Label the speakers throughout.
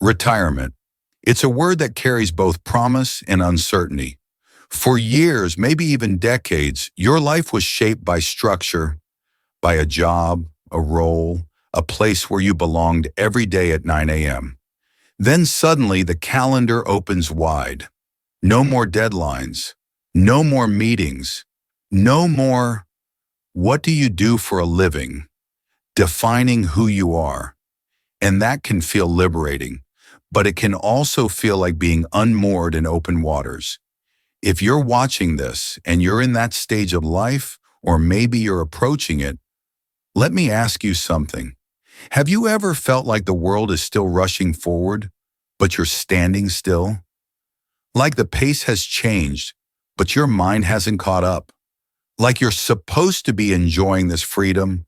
Speaker 1: Retirement. It's a word that carries both promise and uncertainty. For years, maybe even decades, your life was shaped by structure, by a job, a role, a place where you belonged every day at 9 a.m. Then suddenly the calendar opens wide. No more deadlines, no more meetings, no more what do you do for a living, defining who you are. And that can feel liberating, but it can also feel like being unmoored in open waters. If you're watching this and you're in that stage of life, or maybe you're approaching it, let me ask you something. Have you ever felt like the world is still rushing forward, but you're standing still? Like the pace has changed, but your mind hasn't caught up? Like you're supposed to be enjoying this freedom,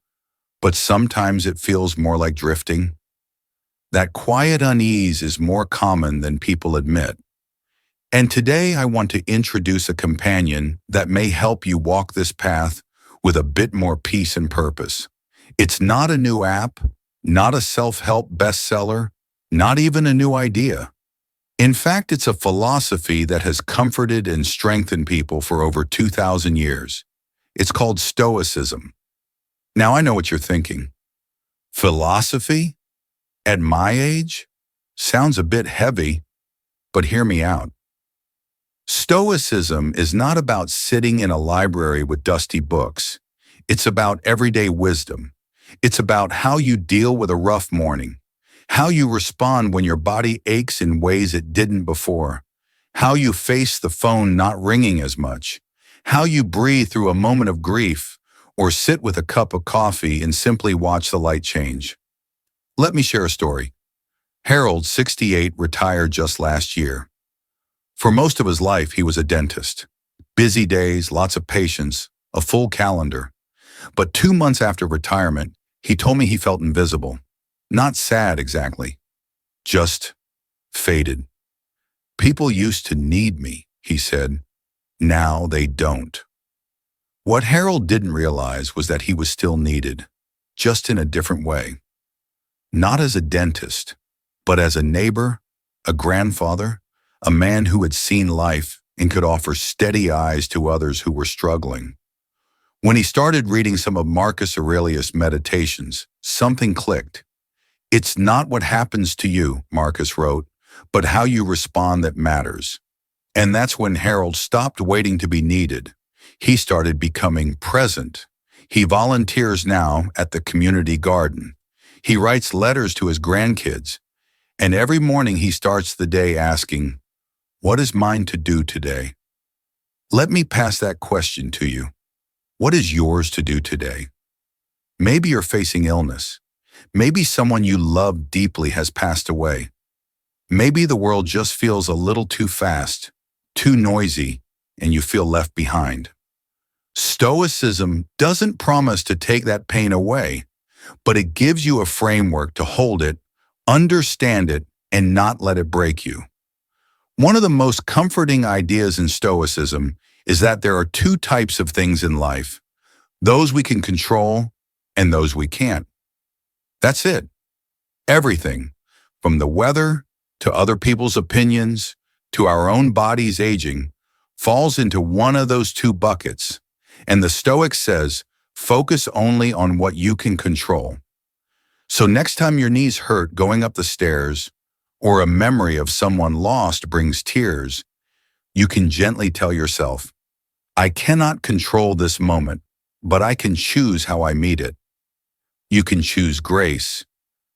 Speaker 1: but sometimes it feels more like drifting? That quiet unease is more common than people admit. And today I want to introduce a companion that may help you walk this path with a bit more peace and purpose. It's not a new app, not a self-help bestseller, not even a new idea. In fact, it's a philosophy that has comforted and strengthened people for over 2,000 years. It's called Stoicism. Now I know what you're thinking. Philosophy? At my age? Sounds a bit heavy, but hear me out. Stoicism is not about sitting in a library with dusty books. It's about everyday wisdom. It's about how you deal with a rough morning, how you respond when your body aches in ways it didn't before, how you face the phone not ringing as much, how you breathe through a moment of grief, or sit with a cup of coffee and simply watch the light change. Let me share a story. Harold, 68, retired just last year. For most of his life, he was a dentist. Busy days, lots of patients, a full calendar. But 2 months after retirement, he told me he felt invisible. Not sad exactly, just faded. People used to need me, he said. Now they don't. What Harold didn't realize was that he was still needed, just in a different way. Not as a dentist, but as a neighbor, a grandfather, a man who had seen life and could offer steady eyes to others who were struggling. When he started reading some of Marcus Aurelius' meditations, something clicked. It's not what happens to you, Marcus wrote, but how you respond that matters. And that's when Harold stopped waiting to be needed. He started becoming present. He volunteers now at the community garden. He writes letters to his grandkids. And every morning he starts the day asking, what is mine to do today? Let me pass that question to you. What is yours to do today? Maybe you're facing illness. Maybe someone you love deeply has passed away. Maybe the world just feels a little too fast, too noisy, and you feel left behind. Stoicism doesn't promise to take that pain away, but it gives you a framework to hold it, understand it, and not let it break you. One of the most comforting ideas in Stoicism is that there are 2 types of things in life, those we can control and those we can't. That's it. Everything, from the weather to other people's opinions to our own bodies aging, falls into one of those 2 buckets. And the Stoic says, focus only on what you can control. So next time your knees hurt going up the stairs, or a memory of someone lost brings tears, you can gently tell yourself, I cannot control this moment, but I can choose how I meet it. You can choose grace.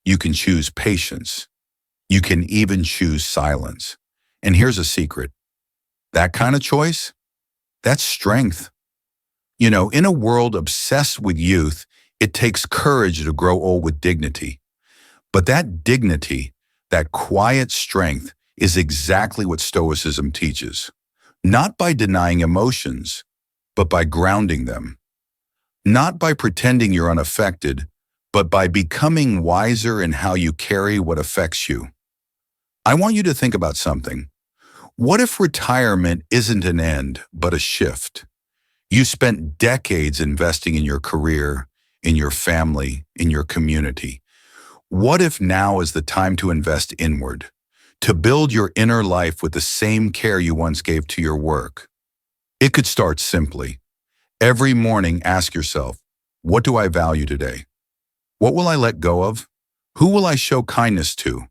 Speaker 1: You can choose patience. You can even choose silence. And here's a secret. That kind of choice, that's strength. You know, in a world obsessed with youth, it takes courage to grow old with dignity. But that dignity, that quiet strength, is exactly what Stoicism teaches. Not by denying emotions, but by grounding them. Not by pretending you're unaffected, but by becoming wiser in how you carry what affects you. I want you to think about something. What if retirement isn't an end, but a shift? You spent decades investing in your career, in your family, in your community. What if now is the time to invest inward, to build your inner life with the same care you once gave to your work? It could start simply. Every morning, ask yourself, what do I value today? What will I let go of? Who will I show kindness to?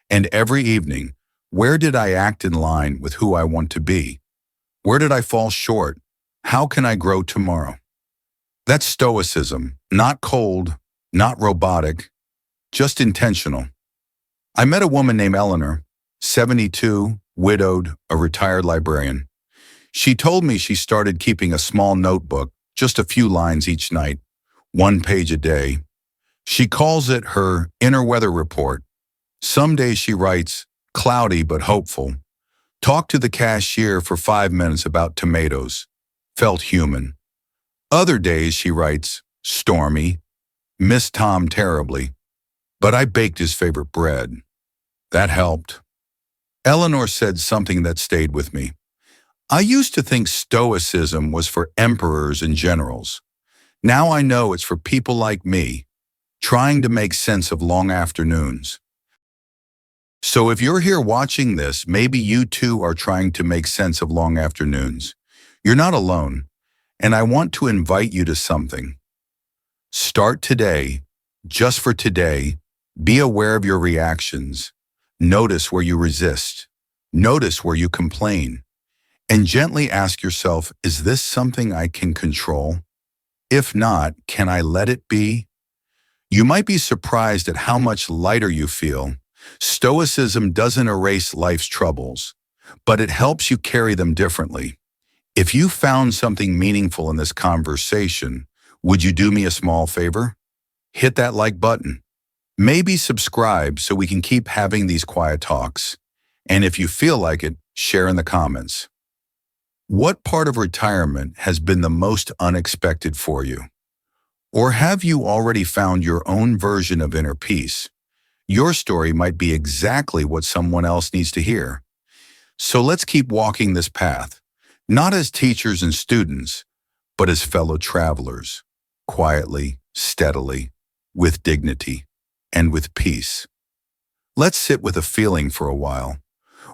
Speaker 1: And every evening, where did I act in line with who I want to be? Where did I fall short? How can I grow tomorrow? That's stoicism, not cold, not robotic, just intentional. I met a woman named Eleanor, 72, widowed, a retired librarian. She told me she started keeping a small notebook, just a few lines each night, one page a day. She calls it her inner weather report. Some days she writes, cloudy but hopeful. Talked to the cashier for 5 minutes about tomatoes. Felt human. Other days she writes, stormy. Missed Tom terribly. But I baked his favorite bread. That helped. Eleanor said something that stayed with me. I used to think stoicism was for emperors and generals. Now I know it's for people like me, trying to make sense of long afternoons. So if you're here watching this, maybe you too are trying to make sense of long afternoons. You're not alone, and I want to invite you to something. Start today, just for today. Be aware of your reactions. Notice where you resist. Notice where you complain. And gently ask yourself, is this something I can control? If not, can I let it be? You might be surprised at how much lighter you feel. Stoicism doesn't erase life's troubles, but it helps you carry them differently. If you found something meaningful in this conversation, would you do me a small favor? Hit that like button. Maybe subscribe so we can keep having these quiet talks. And if you feel like it, share in the comments. What part of retirement has been the most unexpected for you? Or have you already found your own version of inner peace? Your story might be exactly what someone else needs to hear. So let's keep walking this path, not as teachers and students, but as fellow travelers, quietly, steadily, with dignity, and with peace. Let's sit with a feeling for a while,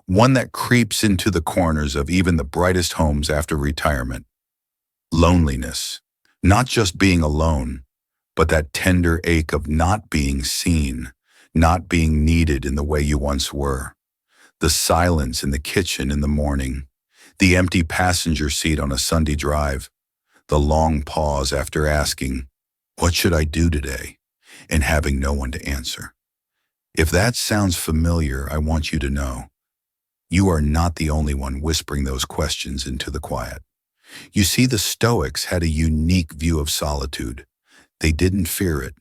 Speaker 1: one that creeps into the corners of even the brightest homes after retirement. Loneliness, not just being alone, but that tender ache of not being seen, not being needed in the way you once were. The silence in the kitchen in the morning, the empty passenger seat on a Sunday drive, the long pause after asking, what should I do today? And having no one to answer. If that sounds familiar, I want you to know, you are not the only one whispering those questions into the quiet. You see, the Stoics had a unique view of solitude. They didn't fear it.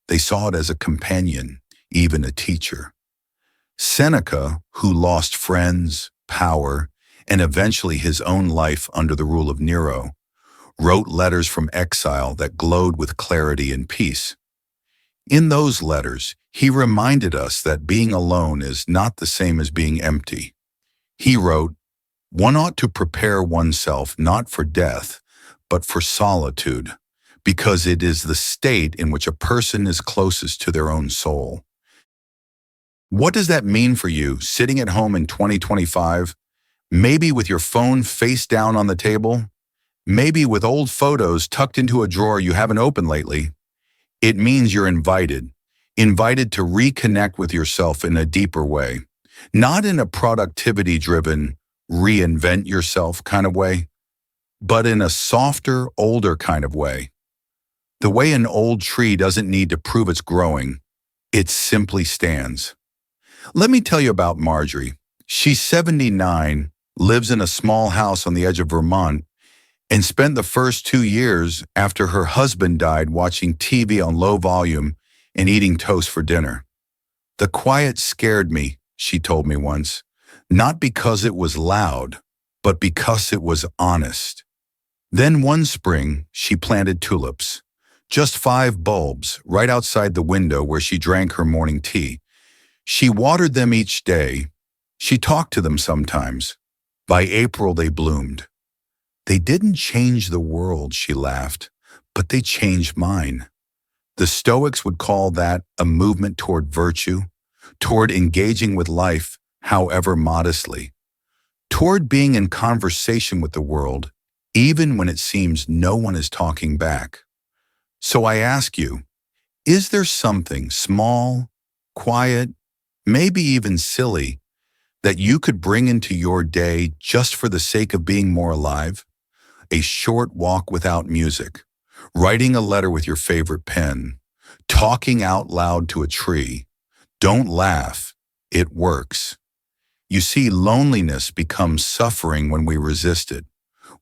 Speaker 1: They saw it as a companion, even a teacher. Seneca, who lost friends, power, and eventually his own life under the rule of Nero, wrote letters from exile that glowed with clarity and peace. In those letters, he reminded us that being alone is not the same as being empty. He wrote, one ought to prepare oneself not for death, but for solitude, because it is the state in which a person is closest to their own soul. What does that mean for you, sitting at home in 2025? Maybe with your phone face down on the table? Maybe with old photos tucked into a drawer you haven't opened lately? It means you're invited to reconnect with yourself in a deeper way, not in a productivity-driven, reinvent yourself kind of way, but in a softer, older kind of way. The way an old tree doesn't need to prove it's growing, it simply stands. Let me tell you about Marjorie. She's 79, lives in a small house on the edge of Vermont, and spent the first 2 years after her husband died watching TV on low volume and eating toast for dinner. The quiet scared me, she told me once, not because it was loud, but because it was honest. Then one spring, she planted tulips, just 5 bulbs, right outside the window where she drank her morning tea. She watered them each day. She talked to them sometimes. By April, they bloomed. They didn't change the world, she laughed, but they changed mine. The Stoics would call that a movement toward virtue, toward engaging with life, however modestly, toward being in conversation with the world, even when it seems no one is talking back. So I ask you, is there something small, quiet, maybe even silly, that you could bring into your day just for the sake of being more alive? A short walk without music, writing a letter with your favorite pen, talking out loud to a tree. Don't laugh, it works. You see, loneliness becomes suffering when we resist it,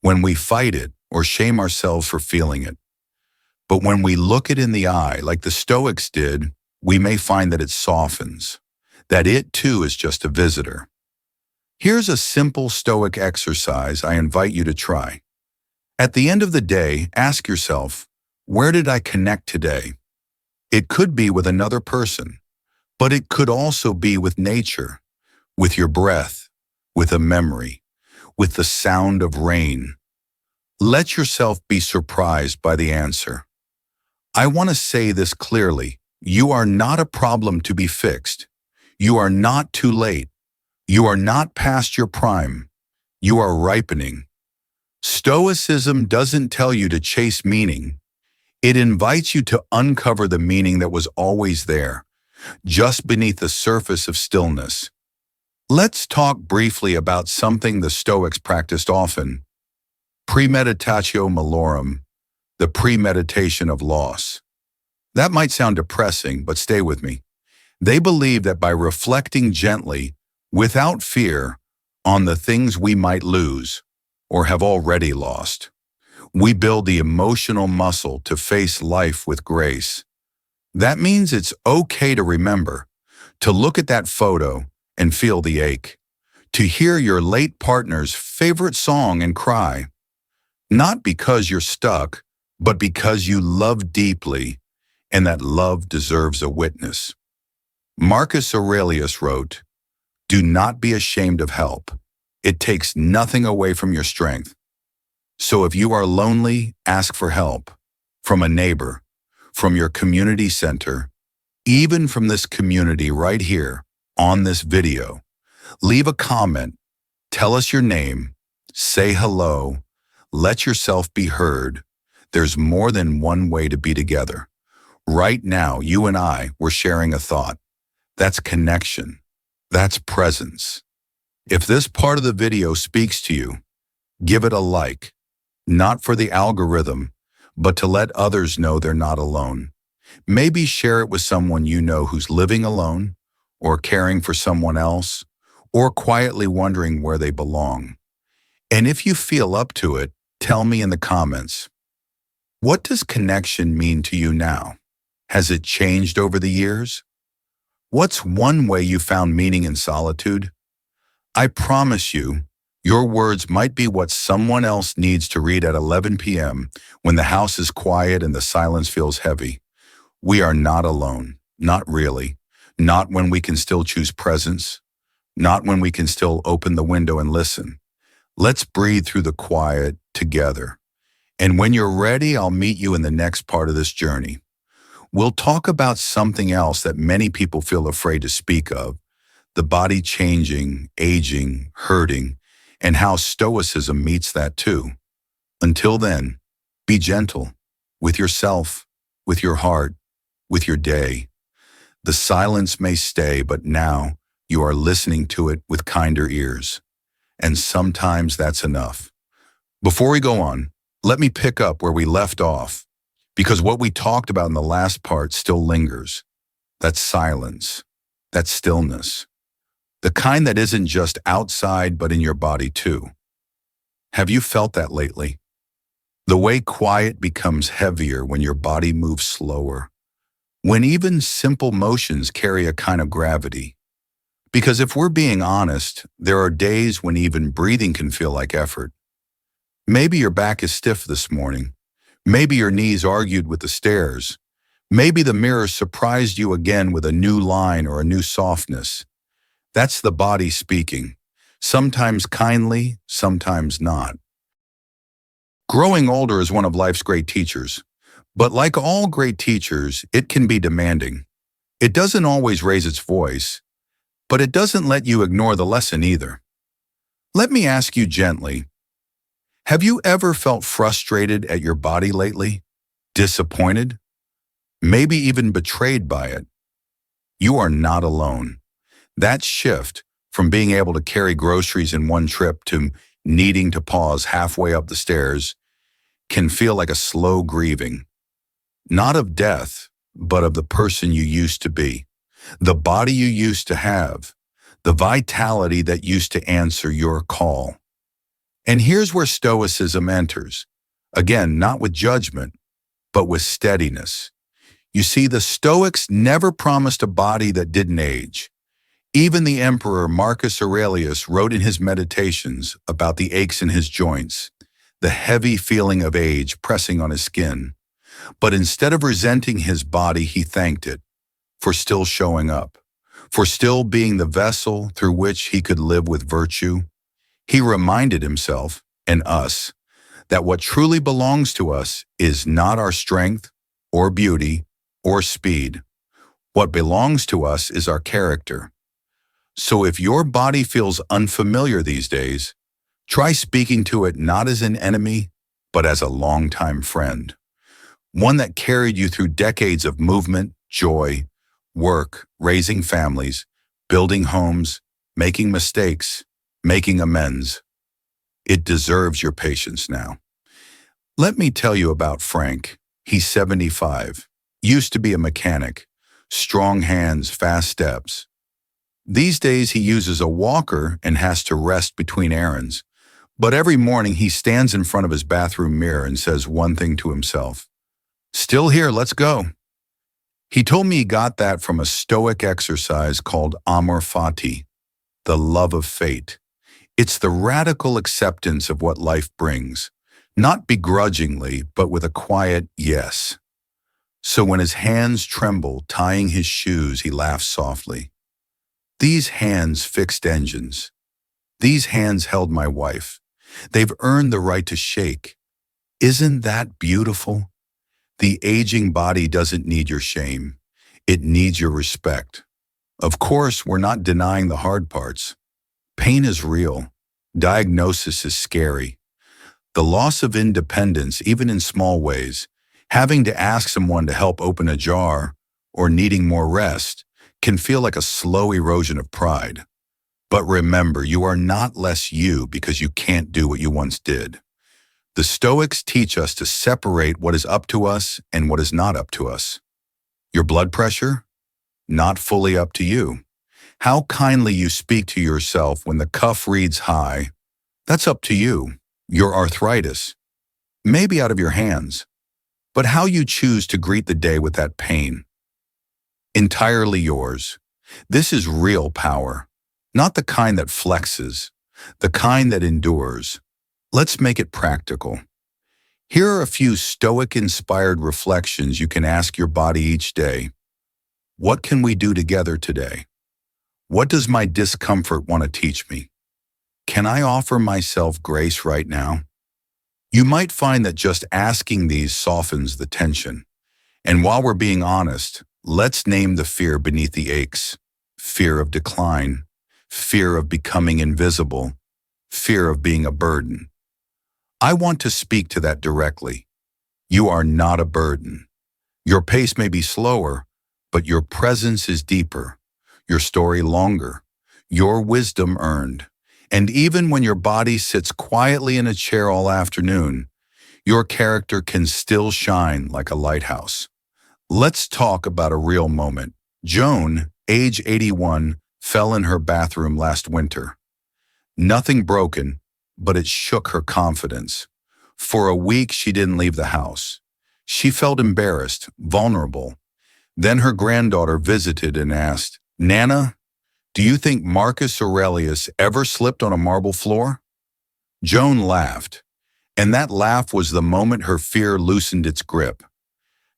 Speaker 1: when we fight it or shame ourselves for feeling it. But when we look it in the eye, like the Stoics did, we may find that it softens, that it too is just a visitor. Here's a simple Stoic exercise I invite you to try. At the end of the day, ask yourself, where did I connect today? It could be with another person, but it could also be with nature, with your breath, with a memory, with the sound of rain. Let yourself be surprised by the answer. I want to say this clearly. You are not a problem to be fixed. You are not too late. You are not past your prime. You are ripening. Stoicism doesn't tell you to chase meaning. It invites you to uncover the meaning that was always there, just beneath the surface of stillness. Let's talk briefly about something the Stoics practiced often: premeditatio malorum, the premeditation of loss. That might sound depressing, but stay with me. They believe that by reflecting gently, without fear, on the things we might lose or have already lost, we build the emotional muscle to face life with grace. That means it's okay to remember, to look at that photo and feel the ache, to hear your late partner's favorite song and cry, not because you're stuck, but because you love deeply, and that love deserves a witness. Marcus Aurelius wrote, "Do not be ashamed of help. It takes nothing away from your strength." So if you are lonely, ask for help. From a neighbor, from your community center, even from this community right here on this video. Leave a comment, tell us your name, say hello, let yourself be heard. There's more than one way to be together. Right now, you and I, we're sharing a thought. That's connection. That's presence. If this part of the video speaks to you, give it a like, not for the algorithm, but to let others know they're not alone. Maybe share it with someone you know who's living alone, or caring for someone else, or quietly wondering where they belong. And if you feel up to it, tell me in the comments. What does connection mean to you now? Has it changed over the years? What's one way you found meaning in solitude? I promise you, your words might be what someone else needs to read at 11 p.m. when the house is quiet and the silence feels heavy. We are not alone, not really, not when we can still choose presence, not when we can still open the window and listen. Let's breathe through the quiet together. And when you're ready, I'll meet you in the next part of this journey. We'll talk about something else that many people feel afraid to speak of: the body changing, aging, hurting, and how Stoicism meets that too. Until then, be gentle with yourself, with your heart, with your day. The silence may stay, but now you are listening to it with kinder ears. And sometimes that's enough. Before we go on, let me pick up where we left off, because what we talked about in the last part still lingers. That silence, that stillness, the kind that isn't just outside but in your body too. Have you felt that lately? The way quiet becomes heavier when your body moves slower, when even simple motions carry a kind of gravity. Because if we're being honest, there are days when even breathing can feel like effort. Maybe your back is stiff this morning. Maybe your knees argued with the stairs. Maybe the mirror surprised you again with a new line or a new softness. That's the body speaking, sometimes kindly, sometimes not. Growing older is one of life's great teachers, But like all great teachers, it can be demanding. It doesn't always raise its voice, but it doesn't let you ignore the lesson either. Let me ask you gently, have you ever felt frustrated at your body lately? Disappointed? Maybe even betrayed by it? You are not alone. That shift from being able to carry groceries in one trip to needing to pause halfway up the stairs can feel like a slow grieving, not of death, but of the person you used to be, the body you used to have, the vitality that used to answer your call. And here's where Stoicism enters. Again, not with judgment, but with steadiness. You see, the Stoics never promised a body that didn't age. Even the Emperor Marcus Aurelius wrote in his Meditations about the aches in his joints, the heavy feeling of age pressing on his skin. But instead of resenting his body, he thanked it for still showing up, for still being the vessel through which he could live with virtue. He reminded himself, and us, that what truly belongs to us is not our strength or beauty or speed. What belongs to us is our character. So if your body feels unfamiliar these days, try speaking to it not as an enemy, but as a longtime friend. One that carried you through decades of movement, joy, work, raising families, building homes, making mistakes, making amends. It deserves your patience now. Let me tell you about Frank. He's 75, used to be a mechanic, strong hands, fast steps. These days he uses a walker and has to rest between errands. But every morning he stands in front of his bathroom mirror and says one thing to himself: "Still here, let's go." He told me he got that from a Stoic exercise called amor fati, the love of fate. It's the radical acceptance of what life brings, not begrudgingly, but with a quiet yes. So when his hands tremble tying his shoes, he laughs softly. These hands fixed engines. These hands held my wife. They've earned the right to shake. Isn't that beautiful? The aging body doesn't need your shame. It needs your respect. Of course, we're not denying the hard parts. Pain is real. Diagnosis is scary. The loss of independence, even in small ways, having to ask someone to help open a jar, or needing more rest, can feel like a slow erosion of pride. But remember, you are not less you because you can't do what you once did. The Stoics teach us to separate what is up to us and what is not up to us. Your blood pressure? Not fully up to you. How kindly you speak to yourself when the cuff reads high? That's up to you. Your arthritis? Maybe out of your hands. But how you choose to greet the day with that pain? Entirely yours. This is real power. Not the kind that flexes, the kind that endures. Let's make it practical. Here are a few Stoic-inspired reflections you can ask your body each day. What can we do together today? What does my discomfort want to teach me? Can I offer myself grace right now? You might find that just asking these softens the tension. And while we're being honest, let's name the fear beneath the aches. Fear of decline, fear of becoming invisible, fear of being a burden. I want to speak to that directly. You are not a burden. Your pace may be slower, but your presence is deeper, your story longer, your wisdom earned. And even when your body sits quietly in a chair all afternoon, your character can still shine like a lighthouse. Let's talk about a real moment. Joan, age 81, fell in her bathroom last winter. Nothing broken, but it shook her confidence. For a week, she didn't leave the house. She felt embarrassed, vulnerable. Then her granddaughter visited and asked, "Nana, do you think Marcus Aurelius ever slipped on a marble floor?" Joan laughed, and that laugh was the moment her fear loosened its grip.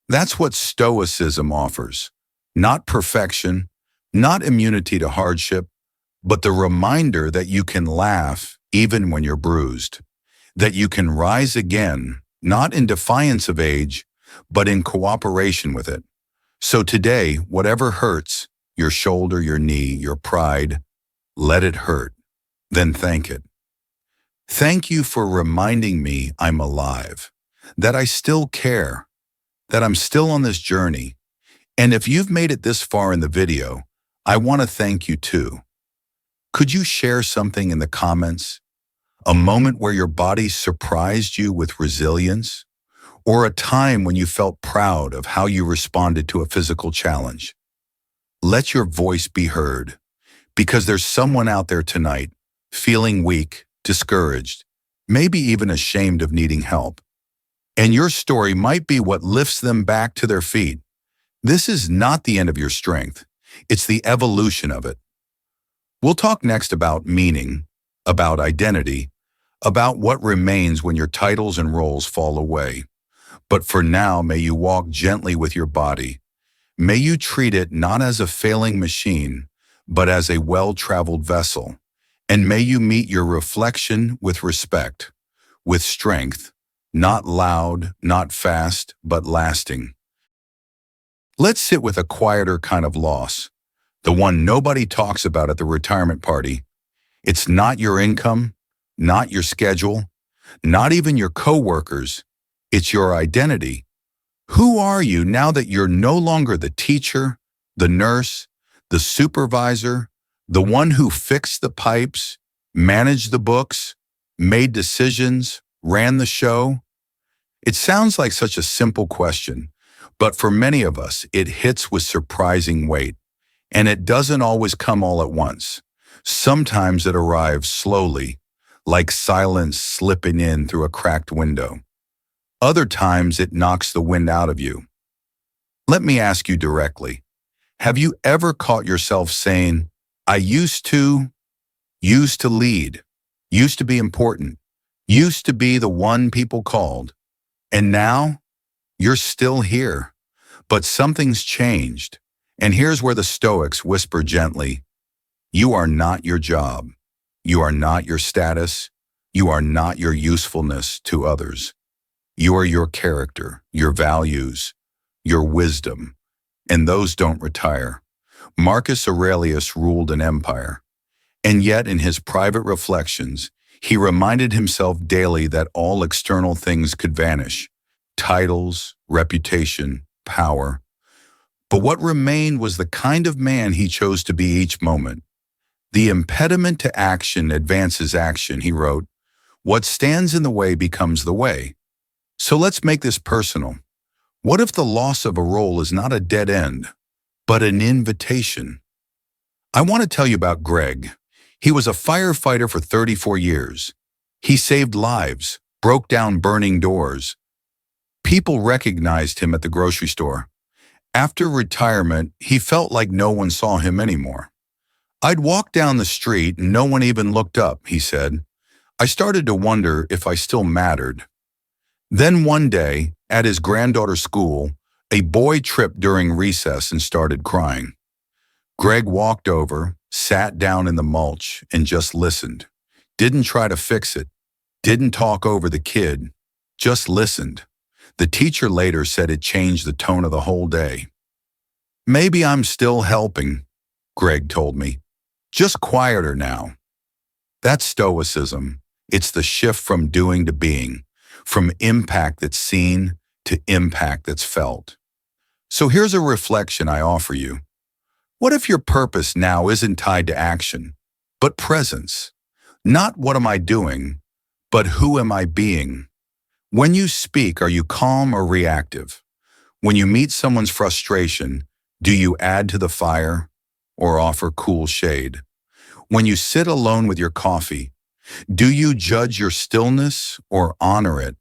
Speaker 1: That's what Stoicism offers. Not perfection, not immunity to hardship, but the reminder that you can laugh even when you're bruised, that you can rise again, not in defiance of age, but in cooperation with it. So today, whatever hurts, your shoulder, your knee, your pride, let it hurt, then thank it. Thank you for reminding me I'm alive, that I still care, that I'm still on this journey. And if you've made it this far in the video, I want to thank you too. Could you share something in the comments? A moment where your body surprised you with resilience? Or a time when you felt proud of how you responded to a physical challenge? Let your voice be heard, because there's someone out there tonight feeling weak, discouraged, maybe even ashamed of needing help. And your story might be what lifts them back to their feet. This is not the end of your strength. It's the evolution of it. We'll talk next about meaning, about identity, about what remains when your titles and roles fall away. But for now, may you walk gently with your body. May you treat it not as a failing machine, but as a well-traveled vessel. And may you meet your reflection with respect, with strength, not loud, not fast, but lasting. Let's sit with a quieter kind of loss, the one nobody talks about at the retirement party. It's not your income, not your schedule, not even your coworkers. It's your identity. Who are you now that you're no longer the teacher, the nurse, the supervisor, the one who fixed the pipes, managed the books, made decisions, ran the show? It sounds like such a simple question, but for many of us, it hits with surprising weight. And it doesn't always come all at once. Sometimes it arrives slowly, like silence slipping in through a cracked window. Other times it knocks the wind out of you. Let me ask you directly, have you ever caught yourself saying, I used to lead, used to be important, used to be the one people called, and now you're still here, but something's changed. And here's where the Stoics whisper gently, you are not your job, you are not your status, you are not your usefulness to others. You are your character, your values, your wisdom, and those don't retire. Marcus Aurelius ruled an empire, and yet in his private reflections, he reminded himself daily that all external things could vanish, titles, reputation, power. But what remained was the kind of man he chose to be each moment. The impediment to action advances action, he wrote. What stands in the way becomes the way. So let's make this personal. What if the loss of a role is not a dead end, but an invitation? I want to tell you about Greg. He was a firefighter for 34 years. He saved lives, broke down burning doors. People recognized him at the grocery store. After retirement, he felt like no one saw him anymore. I'd walk down the street and no one even looked up, he said. I started to wonder if I still mattered. Then one day, at his granddaughter's school, a boy tripped during recess and started crying. Greg walked over, sat down in the mulch, and just listened. Didn't try to fix it. Didn't talk over the kid. Just listened. The teacher later said it changed the tone of the whole day. Maybe I'm still helping, Greg told me. Just quieter now. That's stoicism. It's the shift from doing to being, from impact that's seen to impact that's felt. So here's a reflection I offer you. What if your purpose now isn't tied to action, but presence? Not what am I doing, but who am I being? When you speak, are you calm or reactive? When you meet someone's frustration, do you add to the fire or offer cool shade? When you sit alone with your coffee, do you judge your stillness or honor it?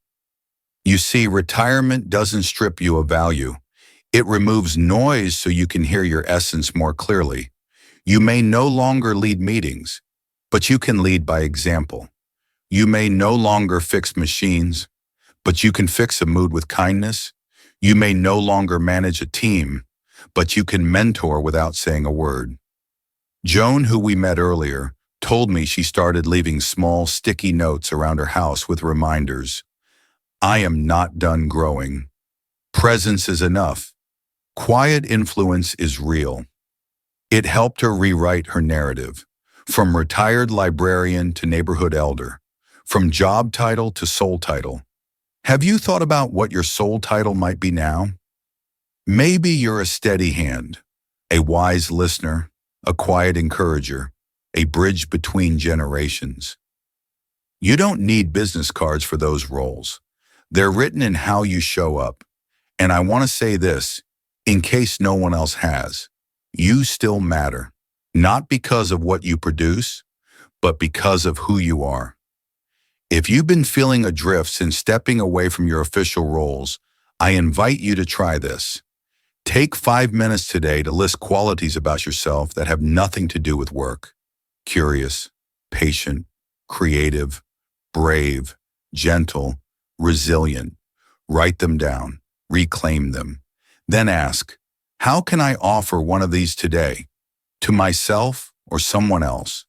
Speaker 1: You see, retirement doesn't strip you of value. It removes noise so you can hear your essence more clearly. You may no longer lead meetings, but you can lead by example. You may no longer fix machines, but you can fix a mood with kindness. You may no longer manage a team, but you can mentor without saying a word. Joan, who we met earlier, told me she started leaving small, sticky notes around her house with reminders. I am not done growing. Presence is enough. Quiet influence is real. It helped her rewrite her narrative, from retired librarian to neighborhood elder, from job title to soul title. Have you thought about what your soul title might be now? Maybe you're a steady hand, a wise listener, a quiet encourager, a bridge between generations. You don't need business cards for those roles. They're written in how you show up. And I want to say this, in case no one else has. You still matter, not because of what you produce, but because of who you are. If you've been feeling adrift since stepping away from your official roles, I invite you to try this. Take 5 minutes today to list qualities about yourself that have nothing to do with work. Curious, patient, creative, brave, gentle, resilient. Write them down, reclaim them. Then ask, how can I offer one of these today? To myself or someone else?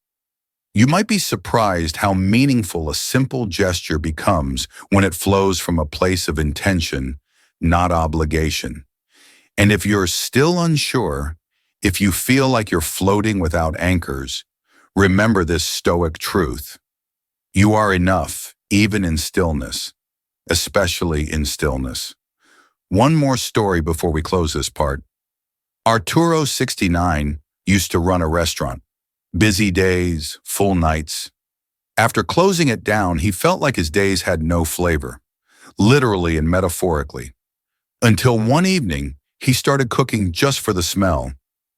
Speaker 1: You might be surprised how meaningful a simple gesture becomes when it flows from a place of intention, not obligation. And if you're still unsure, if you feel like you're floating without anchors, remember this Stoic truth. You are enough, even in stillness, especially in stillness. One more story before we close this part. Arturo, 69, used to run a restaurant. Busy days, full nights. After closing it down, he felt like his days had no flavor, literally and metaphorically. Until one evening, he started cooking just for the smell,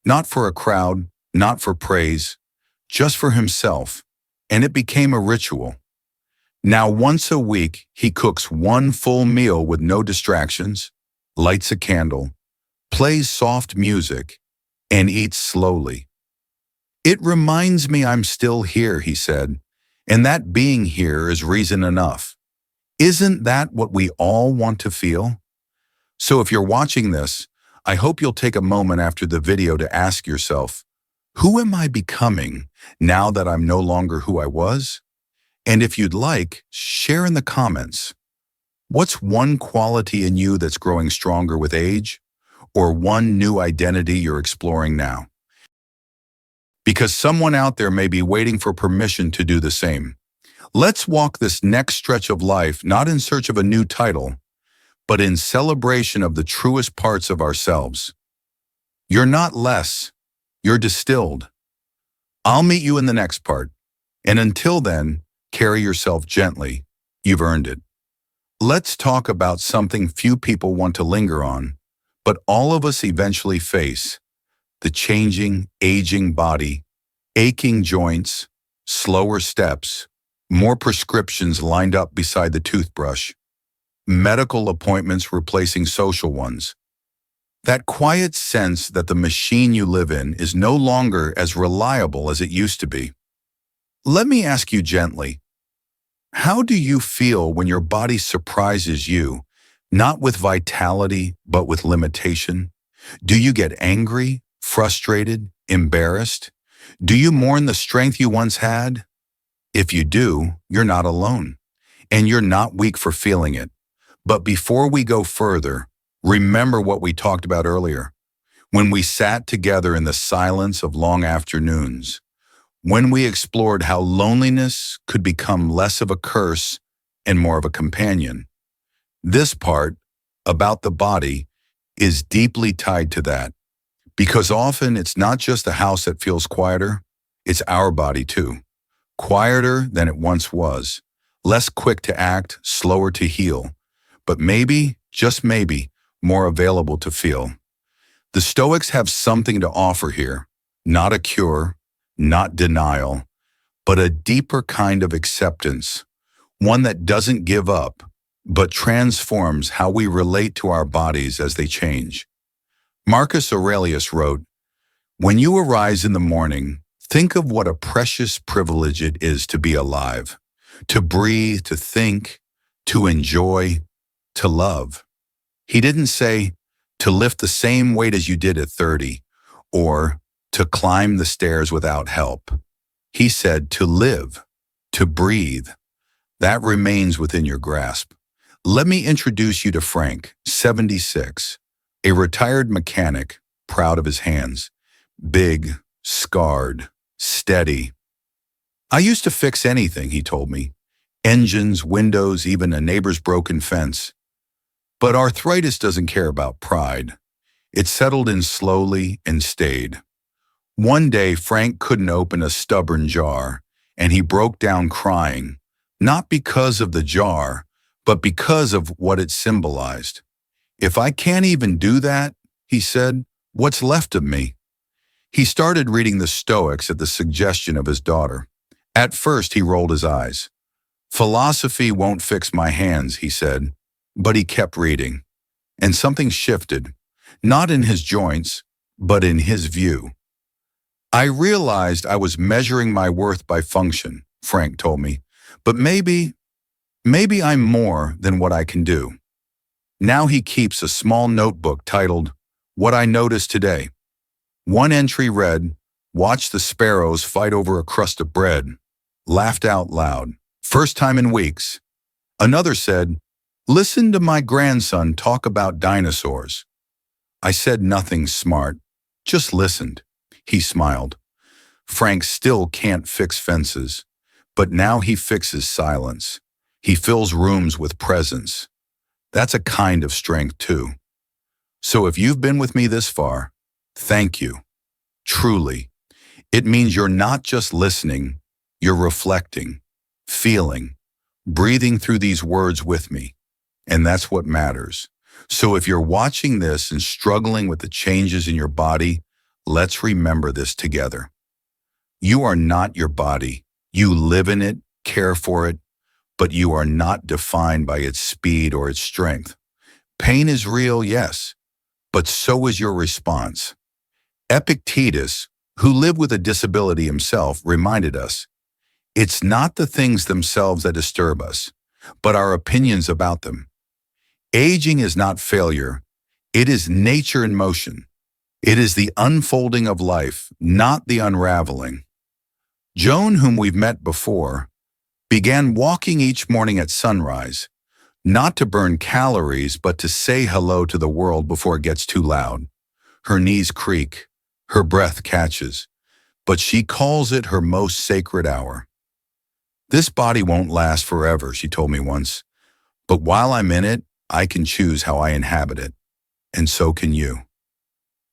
Speaker 1: not for a crowd, not for praise, just for himself, and it became a ritual. Now, once a week, he cooks one full meal with no distractions, lights a candle, plays soft music, and eats slowly. It reminds me I'm still here, he said, and that being here is reason enough. Isn't that what we all want to feel? So if you're watching this, I hope you'll take a moment after the video to ask yourself, who am I becoming now that I'm no longer who I was? And if you'd like, share in the comments. What's one quality in you that's growing stronger with age? Or one new identity you're exploring now? Because someone out there may be waiting for permission to do the same. Let's walk this next stretch of life not in search of a new title, but in celebration of the truest parts of ourselves. You're not less, you're distilled. I'll meet you in the next part. And until then, carry yourself gently. You've earned it. Let's talk about something few people want to linger on, but all of us eventually face. The changing, aging body, aching joints, slower steps, more prescriptions lined up beside the toothbrush, medical appointments replacing social ones. That quiet sense that the machine you live in is no longer as reliable as it used to be. Let me ask you gently, how do you feel when your body surprises you, not with vitality, but with limitation? Do you get angry, frustrated, embarrassed? Do you mourn the strength you once had? If you do, you're not alone, and you're not weak for feeling it. But before we go further, remember what we talked about earlier, when we sat together in the silence of long afternoons, when we explored how loneliness could become less of a curse and more of a companion. This part, about the body, is deeply tied to that. Because often it's not just the house that feels quieter, it's our body too. Quieter than it once was, less quick to act, slower to heal, but maybe, just maybe, more available to feel. The Stoics have something to offer here, not a cure, not denial, but a deeper kind of acceptance, one that doesn't give up, but transforms how we relate to our bodies as they change. Marcus Aurelius wrote, "When you arise in the morning, think of what a precious privilege it is to be alive, to breathe, to think, to enjoy, to love." He didn't say, to lift the same weight as you did at 30, or to climb the stairs without help. He said to live, to breathe. That remains within your grasp. Let me introduce you to Frank, 76, a retired mechanic, proud of his hands. Big, scarred, steady. I used to fix anything, he told me. Engines, windows, even a neighbor's broken fence. But arthritis doesn't care about pride. It settled in slowly and stayed. One day, Frank couldn't open a stubborn jar, and he broke down crying, not because of the jar, but because of what it symbolized. If I can't even do that, he said, what's left of me? He started reading the Stoics at the suggestion of his daughter. At first, he rolled his eyes. Philosophy won't fix my hands, he said, but he kept reading. And something shifted, not in his joints, but in his view. I realized I was measuring my worth by function, Frank told me, but maybe I'm more than what I can do. Now he keeps a small notebook titled, What I Noticed Today. One entry read, Watch the sparrows fight over a crust of bread. Laughed out loud. First time in weeks. Another said, Listen to my grandson talk about dinosaurs. I said nothing smart, just listened. He smiled. Frank still can't fix fences, but now he fixes silence. He fills rooms with presence. That's a kind of strength too. So if you've been with me this far, thank you. Truly. It means you're not just listening, you're reflecting, feeling, breathing through these words with me. And that's what matters. So if you're watching this and struggling with the changes in your body, let's remember this together. You are not your body. You live in it, care for it, but you are not defined by its speed or its strength. Pain is real, yes, but so is your response. Epictetus, who lived with a disability himself, reminded us, it's not the things themselves that disturb us, but our opinions about them. Aging is not failure. It is nature in motion. It is the unfolding of life, not the unraveling. Joan, whom we've met before, began walking each morning at sunrise, not to burn calories, but to say hello to the world before it gets too loud. Her knees creak, her breath catches, but she calls it her most sacred hour. This body won't last forever, she told me once, but while I'm in it, I can choose how I inhabit it, and so can you.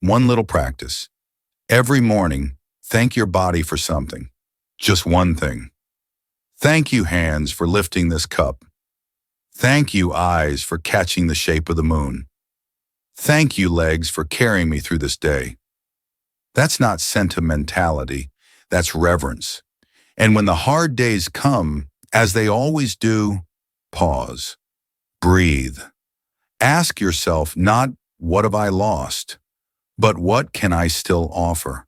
Speaker 1: One little practice. Every morning, thank your body for something. Just one thing. Thank you, hands, for lifting this cup. Thank you, eyes, for catching the shape of the moon. Thank you, legs, for carrying me through this day. That's not sentimentality, that's reverence. And when the hard days come, as they always do, pause. Breathe. Ask yourself not, what have I lost, but what can I still offer?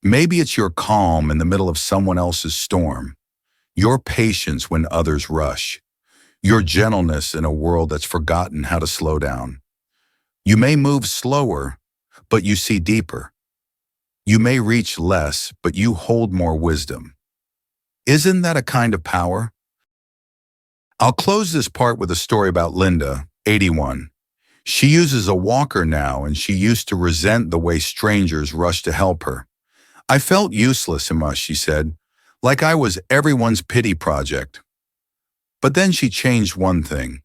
Speaker 1: Maybe it's your calm in the middle of someone else's storm, your patience when others rush, your gentleness in a world that's forgotten how to slow down. You may move slower, but you see deeper. You may reach less, but you hold more wisdom. Isn't that a kind of power? I'll close this part with a story about Linda, 81. She uses a walker now, and she used to resent the way strangers rushed to help her. I felt useless in us, she said, like I was everyone's pity project. But then she changed one thing.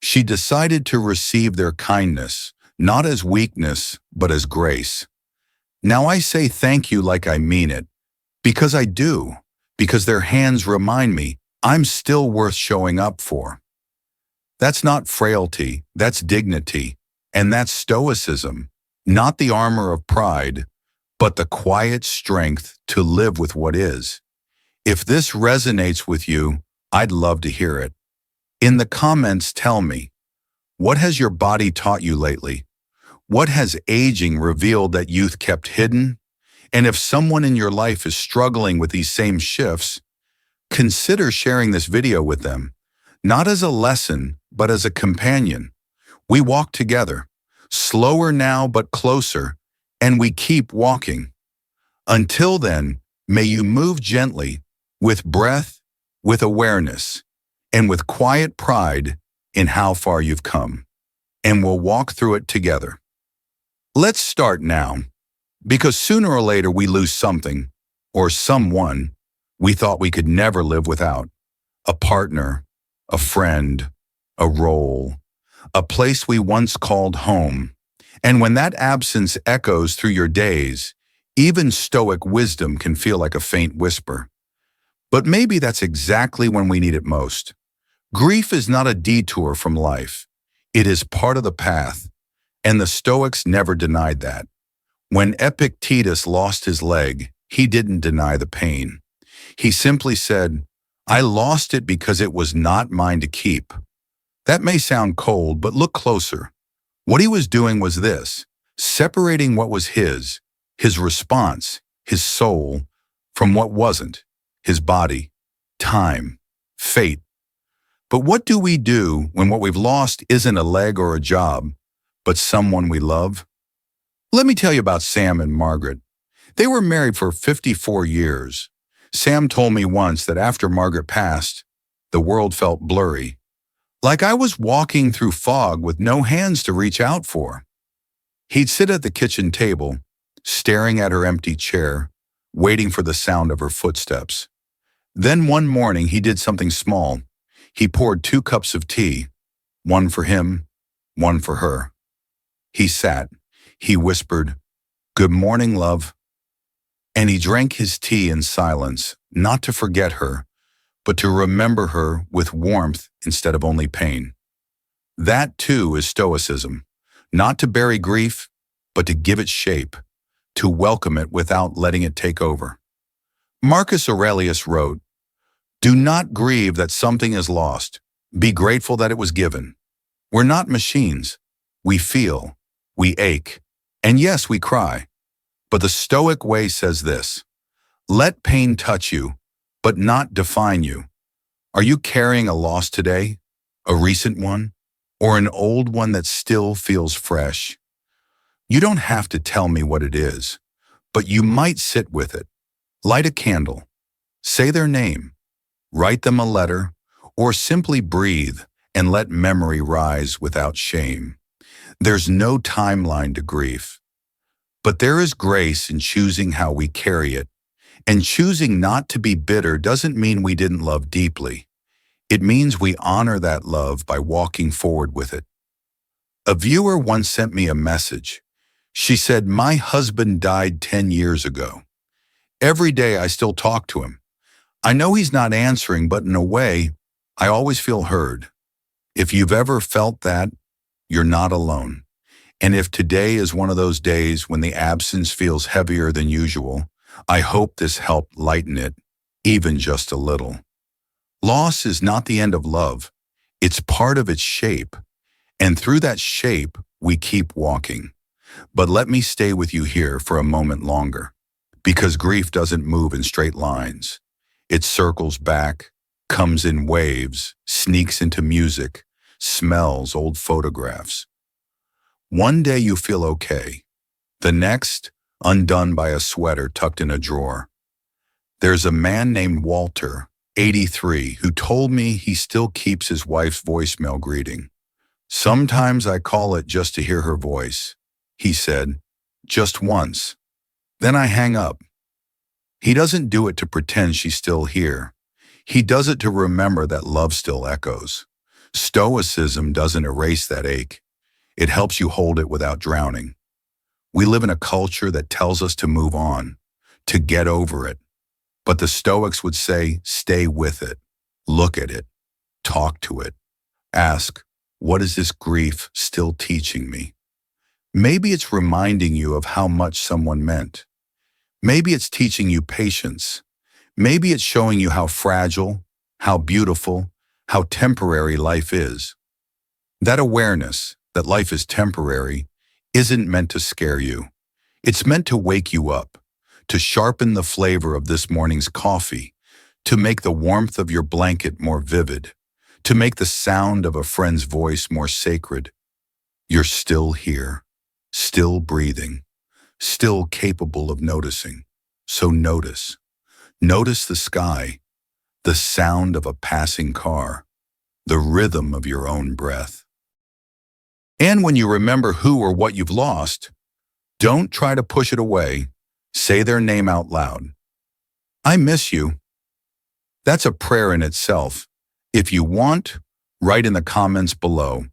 Speaker 1: She decided to receive their kindness, not as weakness, but as grace. Now I say thank you like I mean it, because I do, because their hands remind me I'm still worth showing up for. That's not frailty, that's dignity, and that's stoicism, not the armor of pride, but the quiet strength to live with what is. If this resonates with you, I'd love to hear it. In the comments, tell me, what has your body taught you lately? What has aging revealed that youth kept hidden? And if someone in your life is struggling with these same shifts, consider sharing this video with them, not as a lesson, but as a companion. We walk together, slower now but closer, and we keep walking. Until then, may you move gently, with breath, with awareness, and with quiet pride in how far you've come, and we'll walk through it together. Let's start now, because sooner or later we lose something, or someone, we thought we could never live without. A partner, a friend, a role, a place we once called home. And when that absence echoes through your days, even stoic wisdom can feel like a faint whisper. But maybe that's exactly when we need it most. Grief is not a detour from life. It is part of the path, and the Stoics never denied that. When Epictetus lost his leg, he didn't deny the pain. He simply said, "I lost it because it was not mine to keep." That may sound cold, but look closer. What he was doing was this: separating what was his response, his soul, from what wasn't, his body, time, fate. But what do we do when what we've lost isn't a leg or a job, but someone we love? Let me tell you about Sam and Margaret. They were married for 54 years. Sam told me once that after Margaret passed, the world felt blurry, like I was walking through fog with no hands to reach out for. He'd sit at the kitchen table, staring at her empty chair, waiting for the sound of her footsteps. Then one morning he did something small. He poured 2 cups of tea, one for him, one for her. He sat. He whispered, "Good morning, love." And he drank his tea in silence, not to forget her, but to remember her with warmth instead of only pain. That too is stoicism, not to bury grief, but to give it shape, to welcome it without letting it take over. Marcus Aurelius wrote, "Do not grieve that something is lost. Be grateful that it was given." We're not machines. We feel, we ache, and yes, we cry. But the Stoic way says this: let pain touch you, but not define you. Are you carrying a loss today? A recent one? Or an old one that still feels fresh? You don't have to tell me what it is, but you might sit with it. Light a candle. Say their name. Write them a letter, or simply breathe and let memory rise without shame. There's no timeline to grief. But there is grace in choosing how we carry it. And choosing not to be bitter doesn't mean we didn't love deeply. It means we honor that love by walking forward with it. A viewer once sent me a message. She said, "My husband died 10 years ago. Every day I still talk to him. I know he's not answering, but in a way, I always feel heard." If you've ever felt that, you're not alone. And if today is one of those days when the absence feels heavier than usual, I hope this helped lighten it, even just a little. Loss is not the end of love. It's part of its shape. And through that shape, we keep walking. But let me stay with you here for a moment longer, because grief doesn't move in straight lines. It circles back, comes in waves, sneaks into music, smells old photographs. One day you feel okay. The next, undone by a sweater tucked in a drawer. There's a man named Walter, 83, who told me he still keeps his wife's voicemail greeting. "Sometimes I call it just to hear her voice," he said, "just once. Then I hang up." He doesn't do it to pretend she's still here. He does it to remember that love still echoes. Stoicism doesn't erase that ache. It helps you hold it without drowning. We live in a culture that tells us to move on, to get over it. But the Stoics would say, stay with it, look at it, talk to it. Ask, what is this grief still teaching me? Maybe it's reminding you of how much someone meant. Maybe it's teaching you patience. Maybe it's showing you how fragile, how beautiful, how temporary life is. That awareness that life is temporary isn't meant to scare you. It's meant to wake you up, to sharpen the flavor of this morning's coffee, to make the warmth of your blanket more vivid, to make the sound of a friend's voice more sacred. You're still here, still breathing, still capable of noticing. So notice. Notice the sky, the sound of a passing car, the rhythm of your own breath. And when you remember who or what you've lost, don't try to push it away. Say their name out loud. I miss you. That's a prayer in itself. If you want, write in the comments below.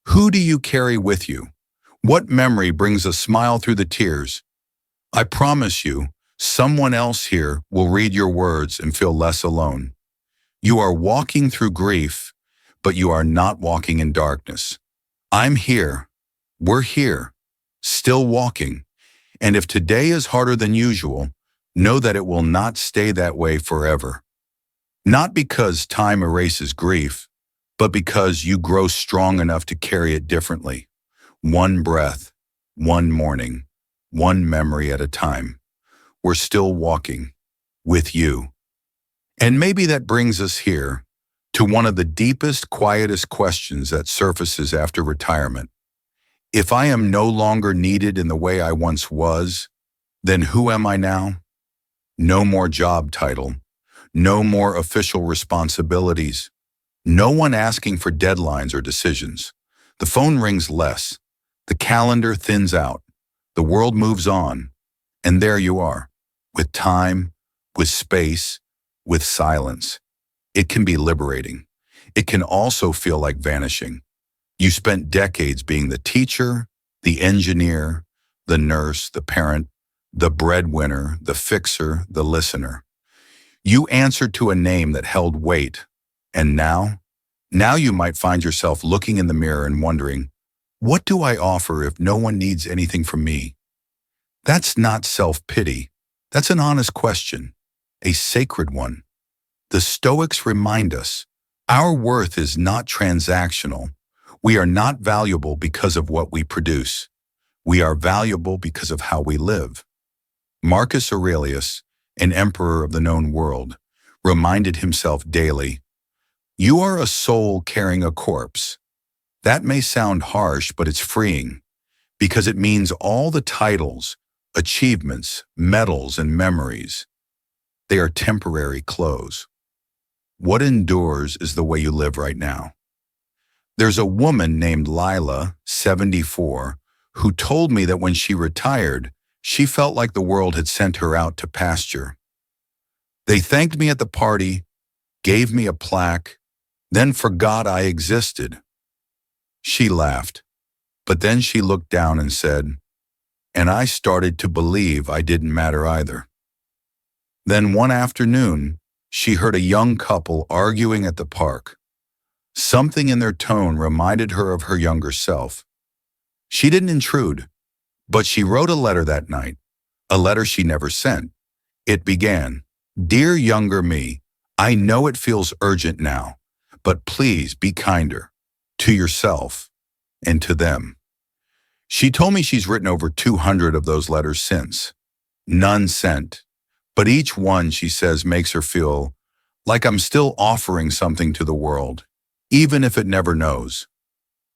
Speaker 1: Who do you carry with you? What memory brings a smile through the tears? I promise you, someone else here will read your words and feel less alone. You are walking through grief, but you are not walking in darkness. I'm here. We're here, still walking. And if today is harder than usual, know that it will not stay that way forever. Not because time erases grief, but because you grow strong enough to carry it differently. One breath, one morning, one memory at a time. We're still walking with you. And maybe that brings us here to one of the deepest, quietest questions that surfaces after retirement. If I am no longer needed in the way I once was, then who am I now? No more job title, no more official responsibilities, no one asking for deadlines or decisions. The phone rings less, the calendar thins out, the world moves on, and there you are, with time, with space, with silence. It can be liberating. It can also feel like vanishing. You spent decades being the teacher, the engineer, the nurse, the parent, the breadwinner, the fixer, the listener. You answered to a name that held weight. And now you might find yourself looking in the mirror and wondering, what do I offer if no one needs anything from me? That's not self-pity. That's an honest question, a sacred one. The Stoics remind us, our worth is not transactional. We are not valuable because of what we produce. We are valuable because of how we live. Marcus Aurelius, an emperor of the known world, reminded himself daily, you are a soul carrying a corpse. That may sound harsh, but it's freeing, because it means all the titles, achievements, medals, and memories, they are temporary clothes. What endures is the way you live right now. There's a woman named Lila, 74, who told me that when she retired, she felt like the world had sent her out to pasture. They thanked me at the party, gave me a plaque, then forgot I existed. She laughed, but then she looked down and said, and I started to believe I didn't matter either. Then one afternoon, she heard a young couple arguing at the park. Something in their tone reminded her of her younger self. She didn't intrude, but she wrote a letter that night, a letter she never sent. It began, Dear younger me, I know it feels urgent now, but please be kinder to yourself and to them. She told me she's written over 200 of those letters since. None sent, but each one, she says, makes her feel like I'm still offering something to the world, even if it never knows.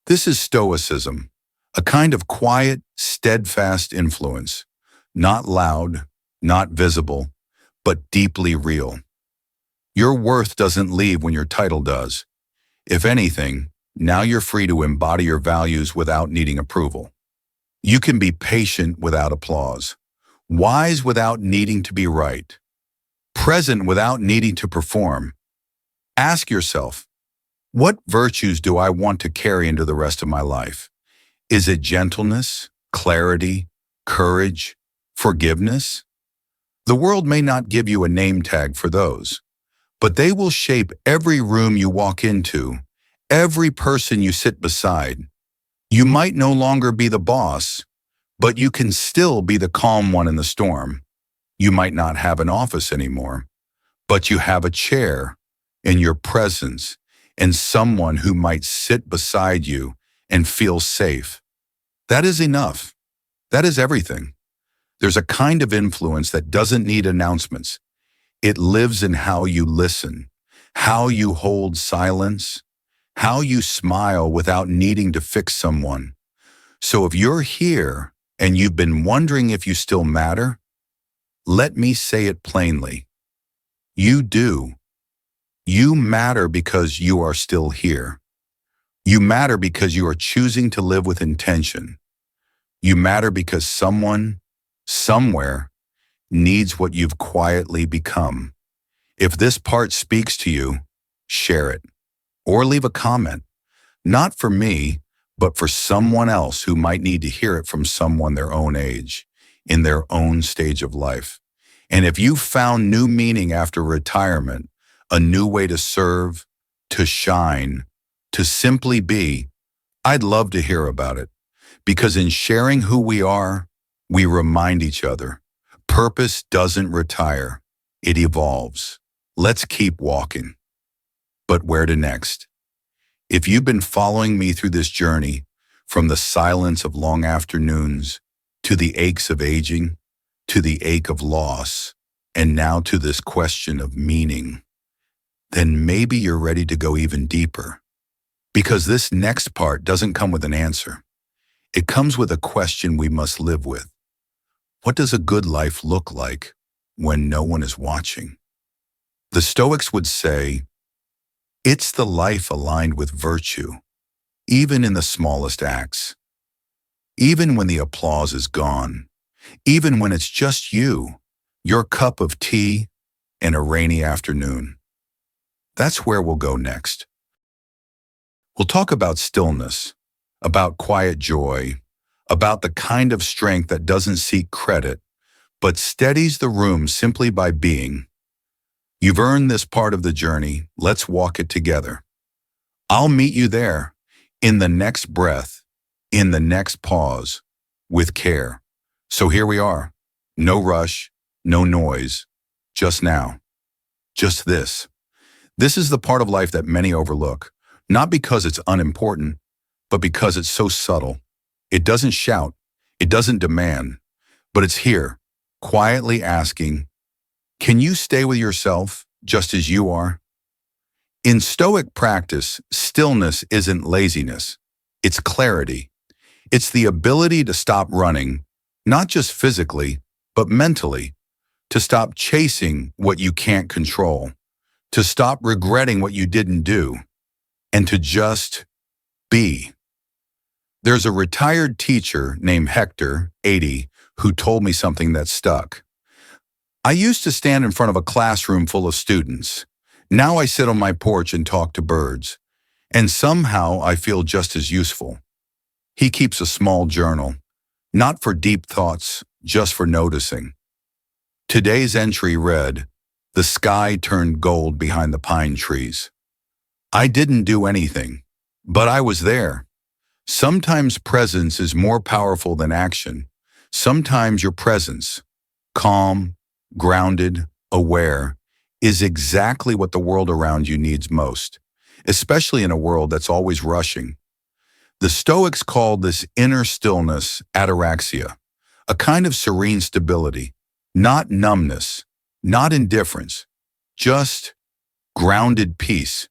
Speaker 1: This is stoicism, a kind of quiet, steadfast influence, not loud, not visible, but deeply real. Your worth doesn't leave when your title does. If anything, now you're free to embody your values without needing approval. You can be patient without applause, wise without needing to be right, present without needing to perform. Ask yourself, what virtues do I want to carry into the rest of my life? Is it gentleness, clarity, courage, forgiveness? The world may not give you a name tag for those, but they will shape every room you walk into, every person you sit beside. You might no longer be the boss, but you can still be the calm one in the storm. You might not have an office anymore, but you have a chair and your presence and someone who might sit beside you and feel safe. That is enough. That is everything. There's a kind of influence that doesn't need announcements. It lives in how you listen, how you hold silence, how you smile without needing to fix someone. So if you're here and you've been wondering if you still matter, let me say it plainly. You do. You matter because you are still here. You matter because you are choosing to live with intention. You matter because someone, somewhere, needs what you've quietly become. If this part speaks to you, share it or leave a comment. Not for me, but for someone else who might need to hear it from someone their own age, in their own stage of life. And if you found new meaning after retirement, a new way to serve, to shine, to simply be, I'd love to hear about it. Because in sharing who we are, we remind each other. Purpose doesn't retire, it evolves. Let's keep walking. But where to next? If you've been following me through this journey, from the silence of long afternoons, to the aches of aging, to the ache of loss, and now to this question of meaning, then maybe you're ready to go even deeper. Because this next part doesn't come with an answer. It comes with a question we must live with. What does a good life look like when no one is watching? The Stoics would say, it's the life aligned with virtue, even in the smallest acts, even when the applause is gone, even when it's just you, your cup of tea, and a rainy afternoon. That's where we'll go next. We'll talk about stillness, about quiet joy, about the kind of strength that doesn't seek credit, but steadies the room simply by being. You've earned this part of the journey. Let's walk it together. I'll meet you there, in the next breath, in the next pause, with care. So here we are. No rush, no noise, just now. Just this. This is the part of life that many overlook, not because it's unimportant, but because it's so subtle. It doesn't shout, it doesn't demand, but it's here, quietly asking, can you stay with yourself just as you are? In Stoic practice, stillness isn't laziness, it's clarity. It's the ability to stop running, not just physically, but mentally, to stop chasing what you can't control, to stop regretting what you didn't do, and to just be. There's a retired teacher named Hector, 80, who told me something that stuck. I used to stand in front of a classroom full of students. Now I sit on my porch and talk to birds. And somehow I feel just as useful. He keeps a small journal, not for deep thoughts, just for noticing. Today's entry read, "The sky turned gold behind the pine trees." I didn't do anything, but I was there. Sometimes presence is more powerful than action. Sometimes your presence, calm, grounded, aware, is exactly what the world around you needs most, especially in a world that's always rushing. The Stoics called this inner stillness ataraxia, a kind of serene stability, not numbness, not indifference, just grounded peace.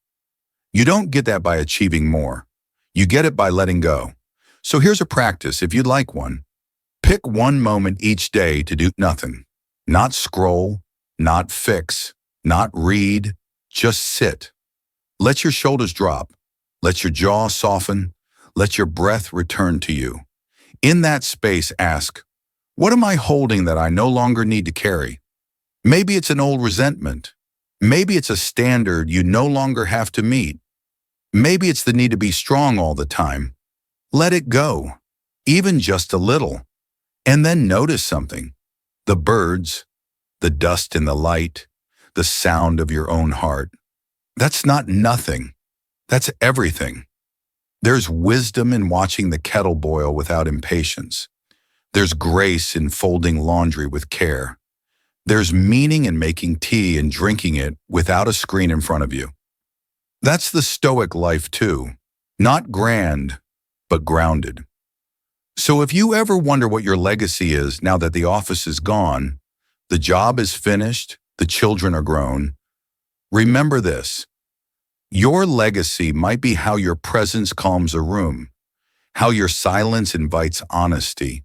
Speaker 1: You don't get that by achieving more. You get it by letting go. So here's a practice if you'd like one. Pick one moment each day to do nothing. Not scroll, not fix, not read, just sit. Let your shoulders drop. Let your jaw soften. Let your breath return to you. In that space, ask, what am I holding that I no longer need to carry? Maybe it's an old resentment. Maybe it's a standard you no longer have to meet. Maybe it's the need to be strong all the time. Let it go, even just a little. And then notice something. The birds, the dust in the light, the sound of your own heart. That's not nothing. That's everything. There's wisdom in watching the kettle boil without impatience. There's grace in folding laundry with care. There's meaning in making tea and drinking it without a screen in front of you. That's the Stoic life too. Not grand, but grounded. So if you ever wonder what your legacy is now that the office is gone, the job is finished, the children are grown, remember this. Your legacy might be how your presence calms a room, how your silence invites honesty,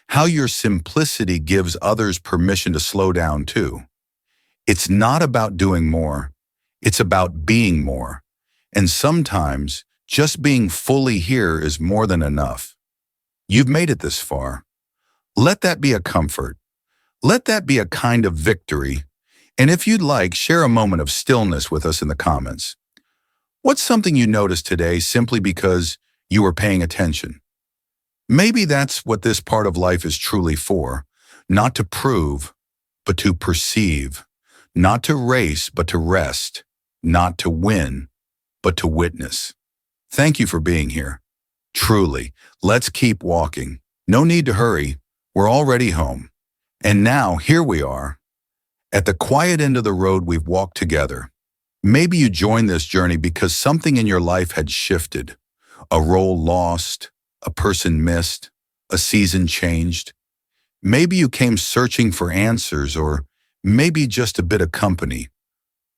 Speaker 1: how your simplicity gives others permission to slow down too. It's not about doing more. It's about being more. And sometimes, just being fully here is more than enough. You've made it this far. Let that be a comfort. Let that be a kind of victory. And if you'd like, share a moment of stillness with us in the comments. What's something you noticed today simply because you were paying attention? Maybe that's what this part of life is truly for. Not to prove, but to perceive. Not to race, but to rest. Not to win, but to witness. Thank you for being here. Truly, let's keep walking. No need to hurry. We're already home. And now, here we are. At the quiet end of the road we've walked together. Maybe you joined this journey because something in your life had shifted. A role lost, a person missed, a season changed. Maybe you came searching for answers, or maybe just a bit of company.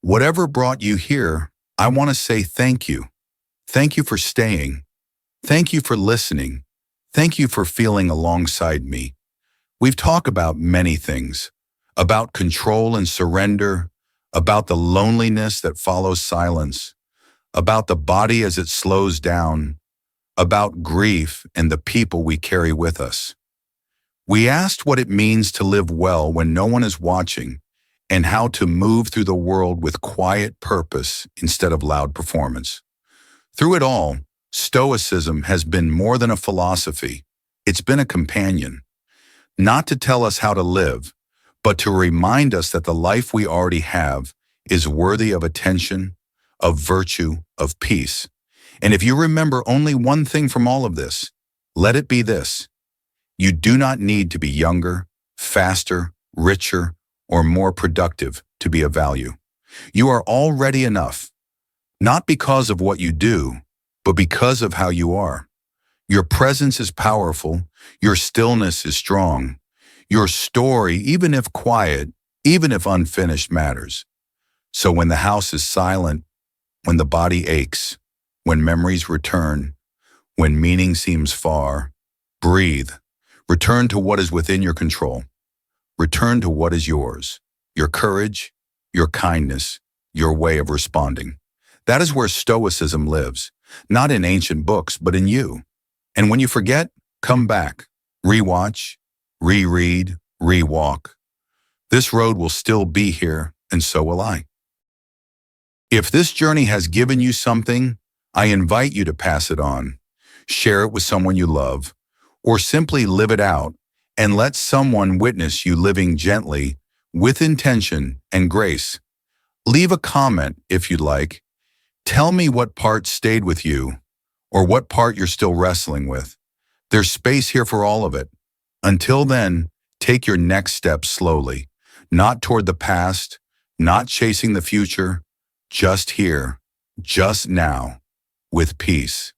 Speaker 1: Whatever brought you here, I want to say thank you. Thank you for staying. Thank you for listening. Thank you for feeling alongside me. We've talked about many things, about control and surrender, about the loneliness that follows silence, about the body as it slows down, about grief and the people we carry with us. We asked what it means to live well when no one is watching, and how to move through the world with quiet purpose instead of loud performance. Through it all, Stoicism has been more than a philosophy. It's been a companion, not to tell us how to live, but to remind us that the life we already have is worthy of attention, of virtue, of peace. And if you remember only one thing from all of this, let it be this. You do not need to be younger, faster, richer, or more productive to be of value. You are already enough, not because of what you do, but because of how you are. Your presence is powerful, your stillness is strong. Your story, even if quiet, even if unfinished, matters. So when the house is silent, when the body aches, when memories return, when meaning seems far, breathe. Return to what is within your control. Return to what is yours, your courage, your kindness, your way of responding. That is where Stoicism lives, not in ancient books, but in you. And when you forget, come back, rewatch, reread, rewalk. This road will still be here, and so will I. If this journey has given you something, I invite you to pass it on, share it with someone you love, or simply live it out and let someone witness you living gently, with intention and grace. Leave a comment if you'd like. Tell me what part stayed with you, or what part you're still wrestling with. There's space here for all of it. Until then, take your next step slowly, not toward the past, not chasing the future, just here, just now, with peace.